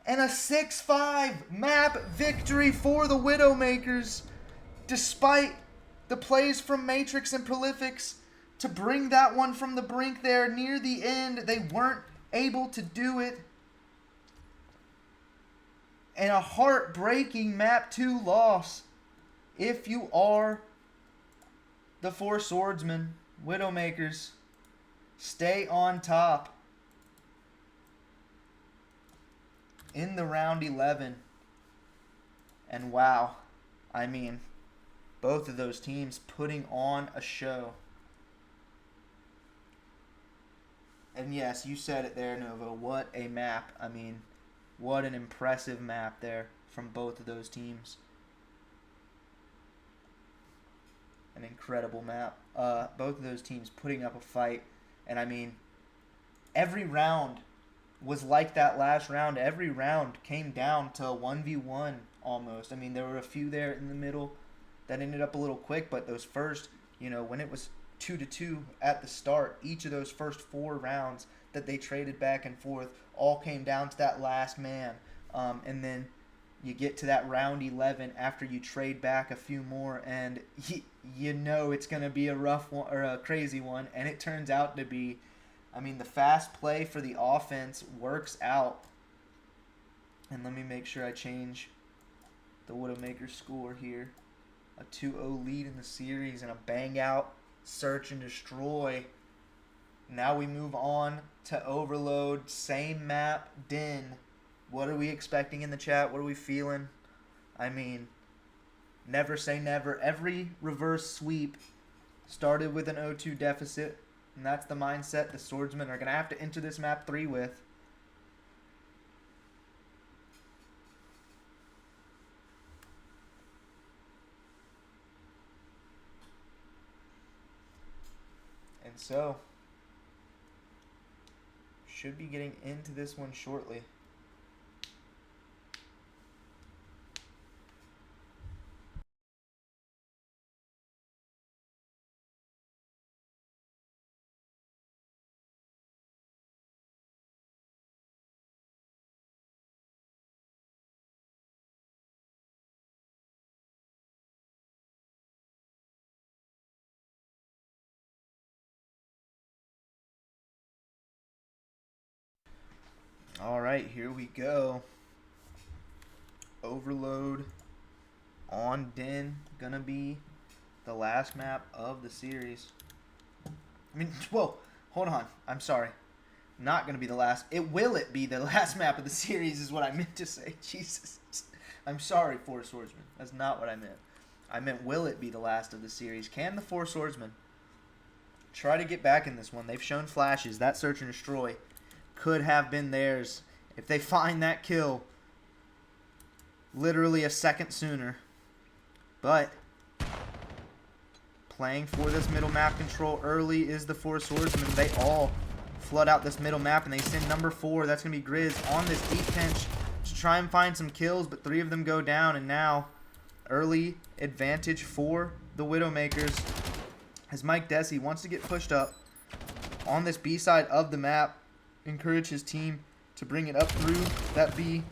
And a 6-5 map victory for the Widowmakers, despite the plays from Matrix and Prolifics to bring that one from the brink there near the end. They weren't able to do it. And a heartbreaking map 2 loss. If you are the 4 swordsmen, Widowmakers stay on top in the round 11. And wow, I mean, both of those teams putting on a show. And yes, you said it there, Nova. What a map. I mean, what an impressive map there from both of those teams. An incredible map. Both of those teams putting up a fight. And I mean, every round was like that last round. Every round came down to a 1v1 almost. I mean, there were a few there in the middle that ended up a little quick, but those first, when it was 2-2 at the start, each of those first 4 rounds that they traded back and forth all came down to that last man. And then you get to that round 11 after you trade back a few more, and you know it's going to be a rough one or a crazy one, and it turns out to be. I mean, the fast play for the offense works out. And let me make sure I change the Widowmaker score here. A 2-0 lead in the series and a bang out search and destroy. Now we move on to Overload. Same map, Den. What are we expecting in the chat? What are we feeling? I mean, never say never. Every reverse sweep started with an 0-2 deficit. And that's the mindset the swordsmen are going to have to enter this map 3 with. And so, should be getting into this one shortly. Alright, here we go. Overload on Den. Gonna be the last map of the series. I mean, whoa, hold on. I'm sorry. Not gonna be the last. Will it be the last map of the series is what I meant to say. Jesus. I'm sorry, 4 swordsmen. That's not what I meant. I meant, will it be the last of the series? Can the 4 swordsmen try to get back in this one? They've shown flashes. That search and destroy could have been theirs if they find that kill literally a second sooner. But playing for this middle map control early is the 4 swordsmen. They all flood out this middle map, and they send number 4, that's going to be Grizz, on this deep pinch to try and find some kills, but 3 of them go down, and now early advantage for the Widowmakers as Mike Desi wants to get pushed up on this B side of the map, encourage his team to bring it up through that B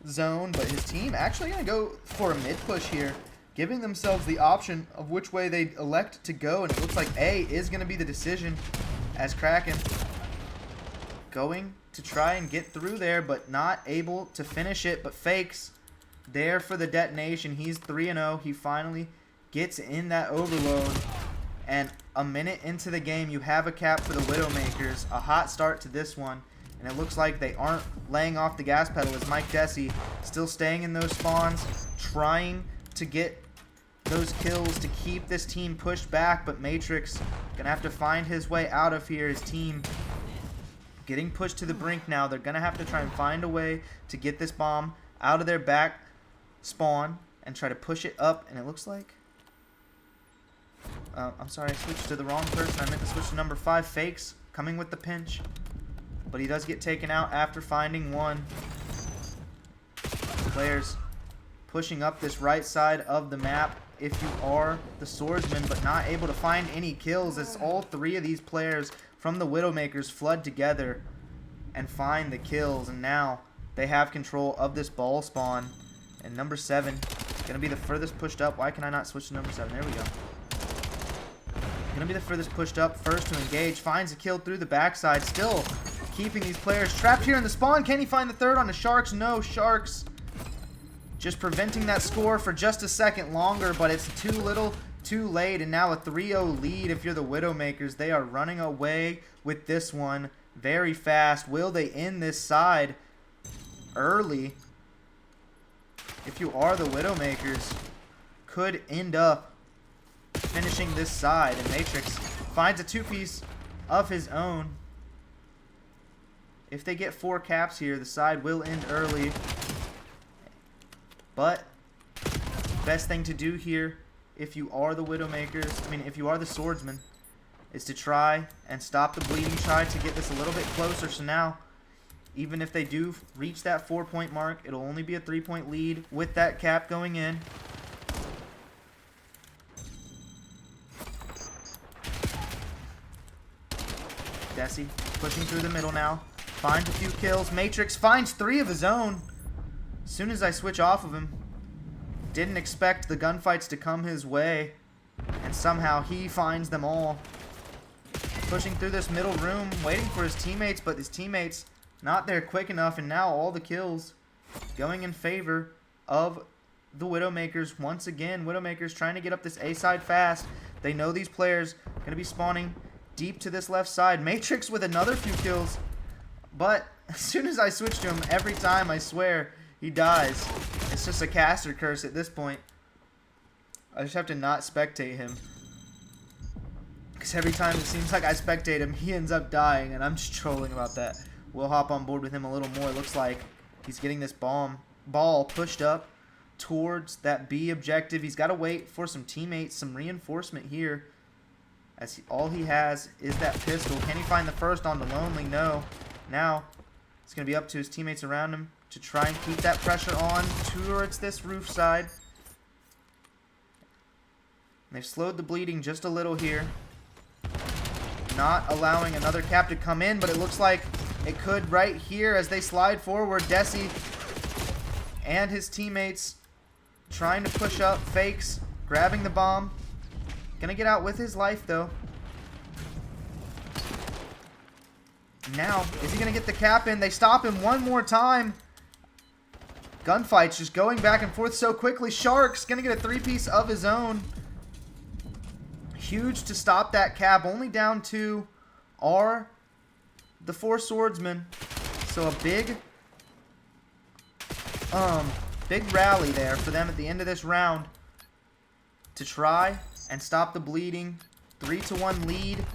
zone, but his team actually going to go for a mid push here, giving themselves the option of which way they elect to go, and it looks like A is going to be the decision as Kraken going to try and get through there, but not able to finish it, but fakes there for the detonation. He's 3-0. He finally gets in that overload, and a minute into the game, you have a cap for the Widowmakers. A hot start to this one, and it looks like they aren't laying off the gas pedal as Mike Desi still staying in those spawns, trying to get those kills to keep this team pushed back, but Matrix gonna have to find his way out of here. His team getting pushed to the brink now. They're gonna have to try and find a way to get this bomb out of their back spawn and try to push it up, and it looks like I'm sorry, I switched to the wrong person. I meant to switch to number 5. Fakes coming with the pinch, but he does get taken out after finding one. Players pushing up this right side of the map if you are the swordsman, but not able to find any kills as all 3 of these players from the Widowmakers flood together and find the kills, and now they have control of this ball spawn, and number 7 is going to be the furthest pushed up. Why can I not switch to number 7? There we go. Going to be the furthest pushed up, first to engage, finds a kill through the backside, still keeping these players trapped here in the spawn. Can he find the third on the Sharks? No, Sharks just preventing that score for just a second longer, but it's too little too late, and now a 3-0 lead if you're the Widowmakers. They are running away with this one very fast. Will they end this side early? If you are the Widowmakers, could end up finishing this side, and Matrix finds a 2-piece of his own. If they get 4 caps here, the side will end early, but best thing to do here if you are the Widowmakers, if you are the swordsman, is to try and stop the bleeding, try to get this a little bit closer. So now, even if they do reach that 4-point mark, it'll only be a 3-point lead with that cap going in. Desi pushing through the middle now, finds a few kills. Matrix finds 3 of his own. As soon as I switch off of him, didn't expect the gunfights to come his way, and somehow he finds them all. Pushing through this middle room, waiting for his teammates, but his teammates not there quick enough, and now all the kills going in favor of the Widowmakers once again. Widowmakers trying to get up this A side fast. They know these players going to be spawning deep to this left side. Matrix with another few kills, but as soon as I switch to him, every time, I swear, he dies. It's just a caster curse at this point. I just have to not spectate him, because every time it seems like I spectate him, he ends up dying, and I'm just trolling about that. We'll hop on board with him a little more. It looks like he's getting this ball pushed up towards that B objective. He's got to wait for some teammates, some reinforcement here, as all he has is that pistol. Can he find the first on the Lonely? No. Now it's going to be up to his teammates around him to try and keep that pressure on towards this roof side. They've slowed the bleeding just a little here, not allowing another cap to come in, but it looks like it could right here as they slide forward. Desi and his teammates trying to push up. Fakes grabbing the bomb. Gonna get out with his life though. Now, is he gonna get the cap in? They stop him one more time. Gunfights just going back and forth so quickly. Shark's gonna get a 3-piece of his own. Huge to stop that cap. Only down 2 are the 4 swordsmen. So a big rally there for them at the end of this round to try and stop the bleeding. 3-1 lead.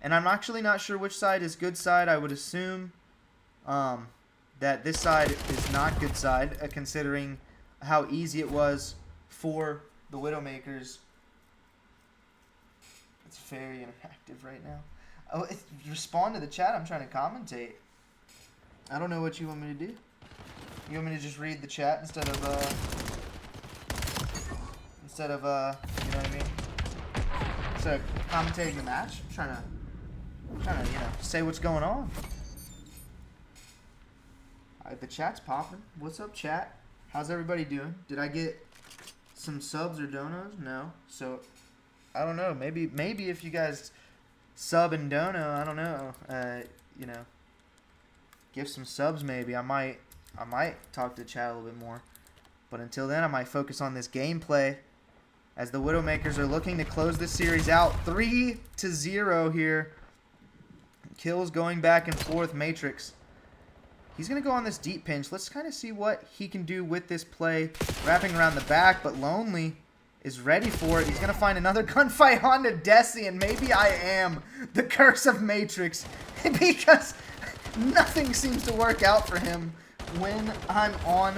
And I'm actually not sure which side is good side. I would assume that this side is not good side, considering how easy it was for the Widowmakers. It's very interactive right now. Oh, respond to the chat. I'm trying to commentate. I don't know what you want me to do. You want me to just read the chat instead of you know what I mean? Instead of commentating the match? I'm trying to, you know, say what's going on. Alright, the chat's popping. What's up, chat? How's everybody doing? Did I get some subs or donos? No. So, I don't know. Maybe if you guys sub and dono, I don't know. You know, give some subs maybe. I might talk to the chat a little bit more. But until then, I might focus on this gameplay as the Widowmakers are looking to close this series out 3-0 here. Kills going back and forth. Matrix. He's going to go on this deep pinch. Let's kind of see what he can do with this play. Wrapping around the back, but Lonely is ready for it. He's going to find another gunfight onto Desi, and maybe I am the curse of Matrix because nothing seems to work out for him when I'm on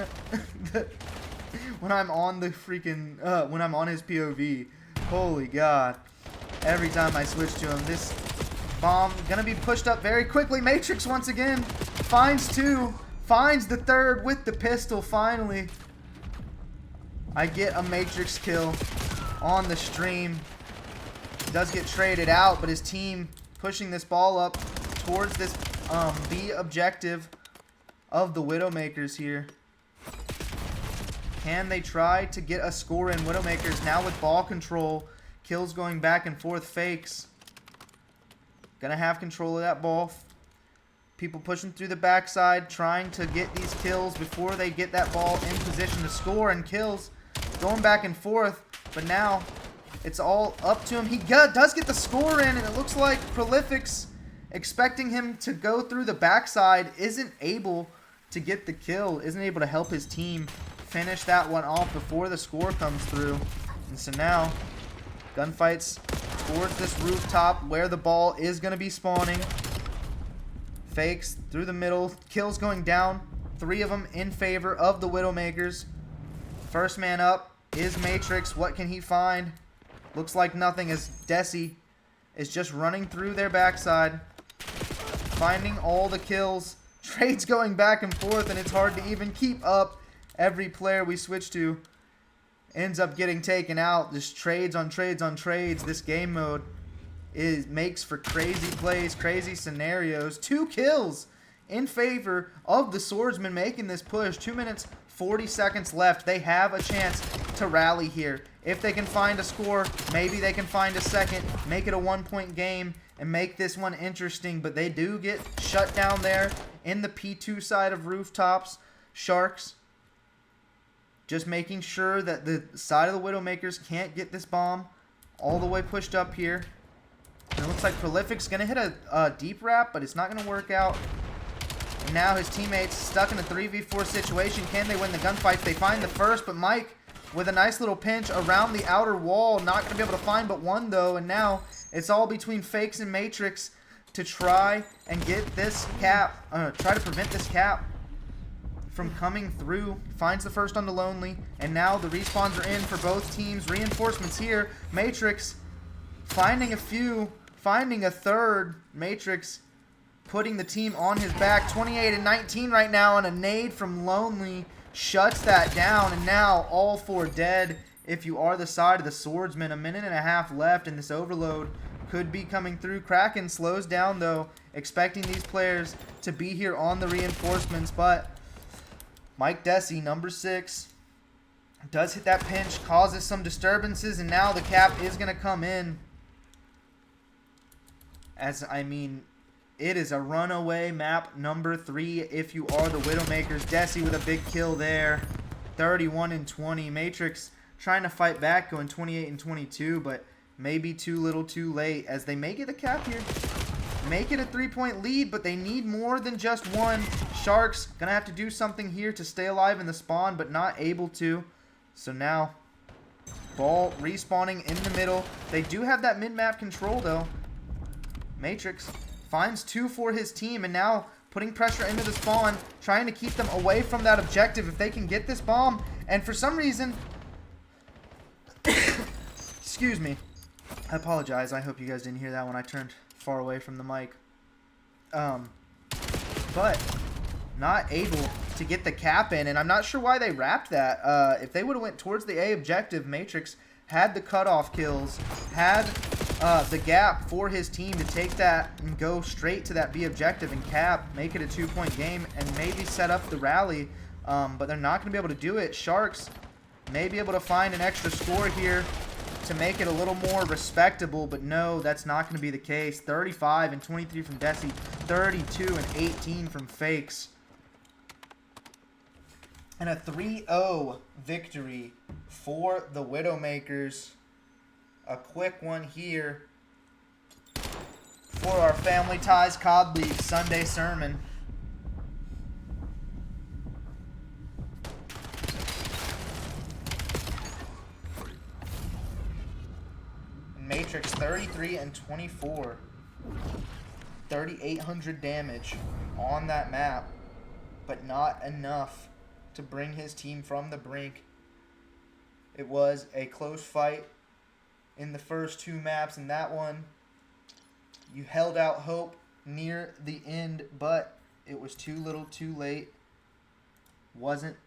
when I'm on his POV. Holy God. Every time I switch to him, this bomb gonna be pushed up very quickly. Matrix once again finds two, finds the third with the pistol finally. I get a Matrix kill on the stream. Does get traded out, but his team pushing this ball up towards this B objective of the Widowmakers here. Can they try to get a score in? Widowmakers now with ball control. Kills going back and forth. Fakes. Gonna have control of that ball. People pushing through the backside, trying to get these kills before they get that ball in position to score, and kills going back and forth. But now it's all up to him. He does get the score in, and it looks like Prolific's expecting him to go through the backside, isn't able to get the kill, isn't able to help his team finish that one off before the score comes through. And so now gunfights towards this rooftop where the ball is going to be spawning. Fakes through the middle. Kills going down. 3 of them in favor of the Widowmakers. First man up is Matrix. What can he find? Looks like nothing as Desi is just running through their backside. Finding all the kills. Trades going back and forth, and it's hard to even keep up. Every player we switch to ends up getting taken out. Just trades on trades on trades. This game mode makes for crazy plays, crazy scenarios. 2 kills in favor of the Swordsman making this push. 2 minutes, 40 seconds left. They have a chance to rally here. If they can find a score, maybe they can find a second, make it a 1-point game, and make this one interesting. But they do get shut down there in the P2 side of rooftops. Sharks just making sure that the side of the Widowmakers can't get this bomb all the way pushed up here. And it looks like Prolific's going to hit a deep wrap, but it's not going to work out. And now his teammates stuck in a 3v4 situation. Can they win the gunfight? They find the first, but Mike with a nice little pinch around the outer wall. Not going to be able to find but one, though. And now it's all between Fakes and Matrix to try and get this cap, try to prevent this cap from coming through. Finds the first on the Lonely, and now the respawns are in for both teams. Reinforcements here. Matrix finding a few, finding a third. Matrix putting the team on his back. 28-19 right now, and a nade from Lonely shuts that down, and now all 4 dead if you are the side of the Swordsman. 1.5 minutes left, and this overload could be coming through. Kraken slows down, though, expecting these players to be here on the reinforcements, but Mike Desi, number 6, does hit that pinch, causes some disturbances, and now the cap is going to come in. As, I mean, it is a runaway map, number 3, if you are the Widowmakers. Desi with a big kill there, 31-20. Matrix trying to fight back, going 28-22, but maybe too little too late, as they may get a cap here. Make it a 3-point lead, but they need more than just one. Sharks gonna have to do something here to stay alive in the spawn, but not able to. So now, ball respawning in the middle. They do have that mid-map control, though. Matrix finds 2 for his team, and now putting pressure into the spawn, trying to keep them away from that objective if they can get this bomb. And for some reason, excuse me, I apologize. I hope you guys didn't hear that when I turned far away from the mic. But not able to get the cap in, and I'm not sure why they wrapped that. If they would have went towards the A objective, Matrix had the cutoff kills, had the gap for his team to take that and go straight to that B objective and cap, make it a 2-point game, and maybe set up the rally. But they're not going to be able to do it. Sharks may be able to find an extra score here to make it a little more respectable, but no, that's not going to be the case. 35 and 23 from Desi, 32 and 18 from Fakes. And a 3-0 victory for the Widowmakers. A quick one here for our Family Ties COD League Sunday sermon. Matrix 33 and 24. 3,800 damage on that map, but not enough to bring his team from the brink. It was a close fight in the first 2 maps, and that one you held out hope near the end, but it was too little too late. Wasn't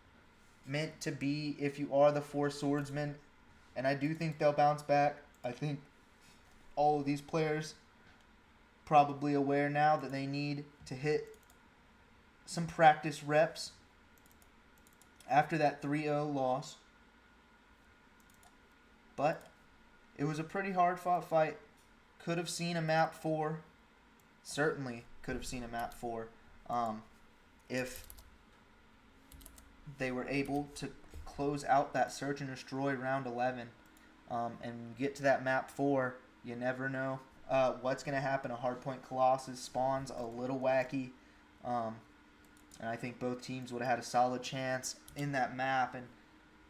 meant to be if you are the 4 swordsmen, and I do think they'll bounce back. I think all of these players probably aware now that they need to hit some practice reps after that 3-0 loss. But it was a pretty hard fought fight. Could have seen a map 4. Certainly could have seen a map 4 if they were able to close out that search and destroy round 11 and get to that map 4. You never know what's going to happen. A Hardpoint Colossus spawns a little wacky. And I think both teams would have had a solid chance in that map. And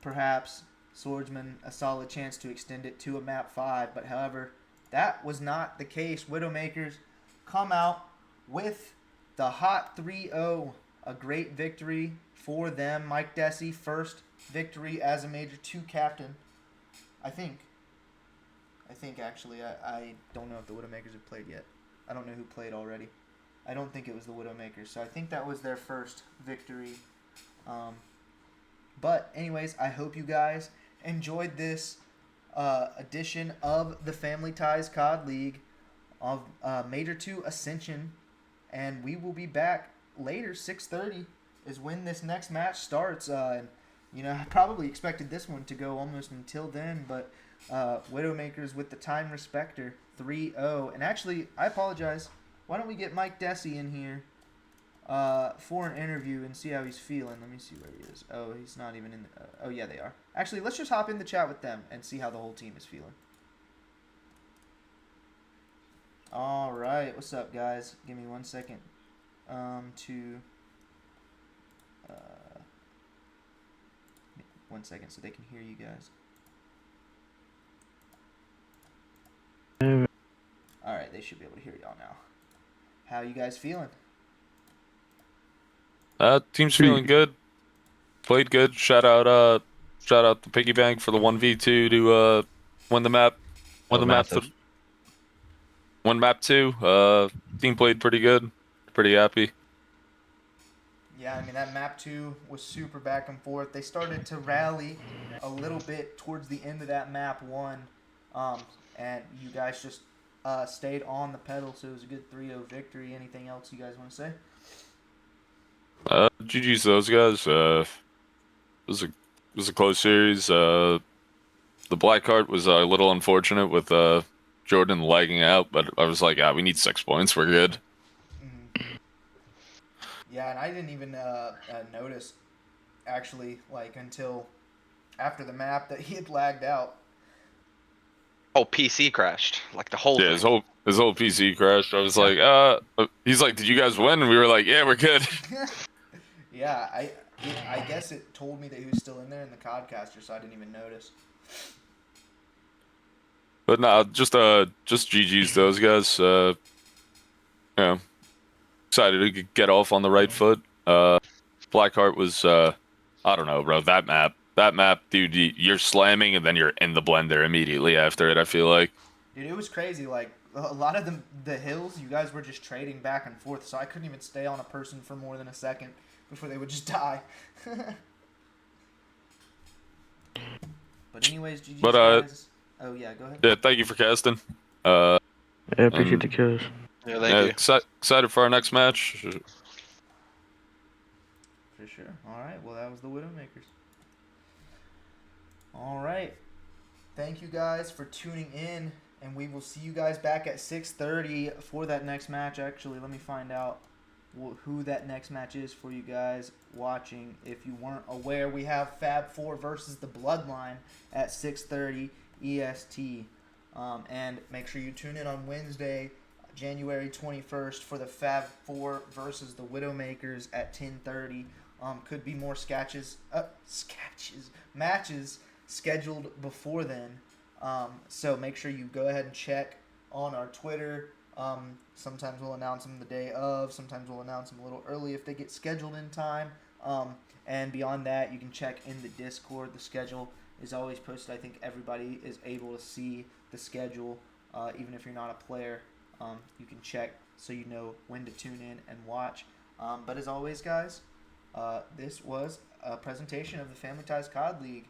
perhaps Swordsman a solid chance to extend it to a map 5. But however, that was not the case. Widowmakers come out with the hot 3-0. A great victory for them. Mike Desi, first victory as a Major 2 captain. I think actually, I don't know if the Widowmakers have played yet. I don't know who played already. I don't think it was the Widowmakers, so I think that was their first victory. But anyways, I hope you guys enjoyed this edition of the Family Ties COD League of Major 2 Ascension, and we will be back later. 6:30 is when this next match starts. And you know, I probably expected this one to go almost until then, but Widowmakers with the time respecter, 3-0. And actually, I apologize. Why don't we get Mike Desi in here for an interview and see how he's feeling? Let me see where he is. Oh, he's not even in. Oh, yeah, they are. Actually, let's just hop in the chat with them and see how the whole team is feeling. All right, what's up, guys? Give me 1 second to 1 second so they can hear you guys. All right, they should be able to hear y'all now. How you guys feeling? Team's feeling good. Played good. Shout out the piggy bank for the 1v2 to win the map. Win map 2. Team played pretty good. Pretty happy. Yeah, I mean, that map 2 was super back and forth. They started to rally a little bit towards the end of that map 1. And you guys just stayed on the pedal, so it was a good 3-0 victory. Anything else you guys want to say? GG's those guys. It was a close series. The black card was a little unfortunate with Jordan lagging out, but I was like, we need 6 points. We're good. Yeah, and I didn't even notice, actually, like, until after the map that he had lagged out. Oh, PC crashed. Like the whole Yeah, thing. his whole PC crashed. I was like, he's like, did you guys win? And we were like, yeah, we're good. Yeah, I guess it told me that he was still in there in the Codcaster, so I didn't even notice. But no, just GG's those guys. Yeah, excited to get off on the right foot. Blackheart was, I don't know, bro. That map, dude, you're slamming and then you're in the blender immediately after it, I feel like. Dude, it was crazy. Like, a lot of the hills, you guys were just trading back and forth, so I couldn't even stay on a person for more than a second before they would just die. But anyways, GG's But, guys. Oh yeah, go ahead. Yeah, thank you for casting. Yeah, appreciate the kills. Yeah, thank you. Excited for our next match. For sure. All right. Well, that was the Widowmakers. All right. Thank you guys for tuning in, and we will see you guys back at 6:30 for that next match. Actually, let me find out who that next match is for you guys watching. If you weren't aware, we have Fab4 versus the Bloodline at 6:30 EST. And make sure you tune in on Wednesday, January 21st for the Fab4 versus the Widowmakers at 10:30. Could be more matches scheduled before then. So make sure you go ahead and check on our Twitter. Sometimes we'll announce them the day of. Sometimes we'll announce them a little early if they get scheduled in time. And beyond that, you can check in the Discord. The schedule is always posted. I think everybody is able to see the schedule, even if you're not a player. You can check so you know when to tune in and watch. But as always, guys, this was a presentation of the Family Ties COD League.